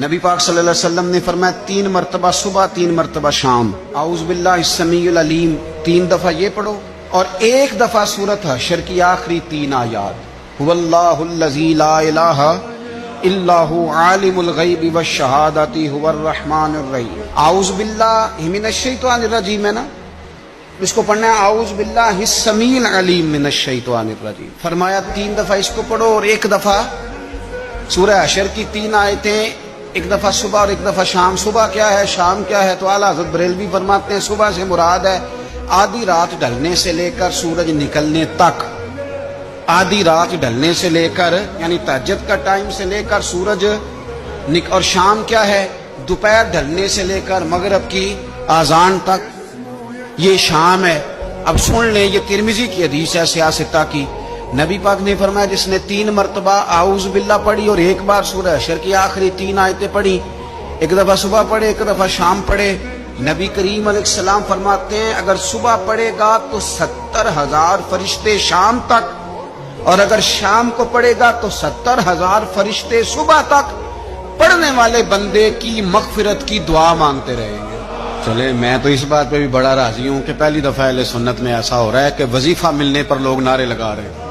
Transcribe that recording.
نبی پاک صلی اللہ علیہ وسلم نے فرمایا 3 مرتبہ صبح 3 مرتبہ شام اعوذ باللہ السمیع العلیم 3 دفعہ یہ پڑھو، اور 1 دفعہ سورۃ حشر کی آخری 3 آیات هو اللہ الذی لا الہ الا هو عالم الغیب والشہادۃ هو الرحمن الرحیم۔ اعوذ باللہ من الشیطان الرجیم ہے نا، اس کو پڑھنا ہے اعوذ باللہ السمیع العلیم من الشیطان الرجیم۔ فرمایا 3 دفعہ اس کو پڑھو اور 1 دفعہ سورہ حشر کی 3 آیتیں، 1 دفعہ صبح اور 1 دفعہ شام۔ صبح کیا ہے، شام کیا ہے؟ تو اعلیٰ حضرت بریلوی فرماتے ہیں صبح سے مراد ہے آدھی رات ڈھلنے سے لے کر سورج نکلنے تک، آدھی رات ڈھلنے سے لے کر یعنی تہجد کا ٹائم سے لے کر سورج اور شام کیا ہے، دوپہر ڈھلنے سے لے کر مغرب کی اذان تک، یہ شام ہے۔ اب سن لیں، یہ ترمذی کی حدیث ہے سیاستہ کی، نبی پاک نے فرمایا جس نے 3 مرتبہ اعوذ باللہ پڑھی اور 1 بار سورہ حشر کی آخری 3 آیتیں پڑھی، 1 دفعہ صبح پڑھے 1 دفعہ شام پڑھے، نبی کریم علیہ السلام فرماتے ہیں اگر صبح پڑھے گا تو 70,000 فرشتے شام تک، اور اگر شام کو پڑھے گا تو 70,000 فرشتے صبح تک پڑھنے والے بندے کی مغفرت کی دعا مانگتے رہیں گے۔ چلے میں تو اس بات پہ بھی بڑا راضی ہوں کہ پہلی دفعہ اہل سنت میں ایسا ہو رہا ہے کہ وظیفہ ملنے پر لوگ نعرے لگا رہے ہیں۔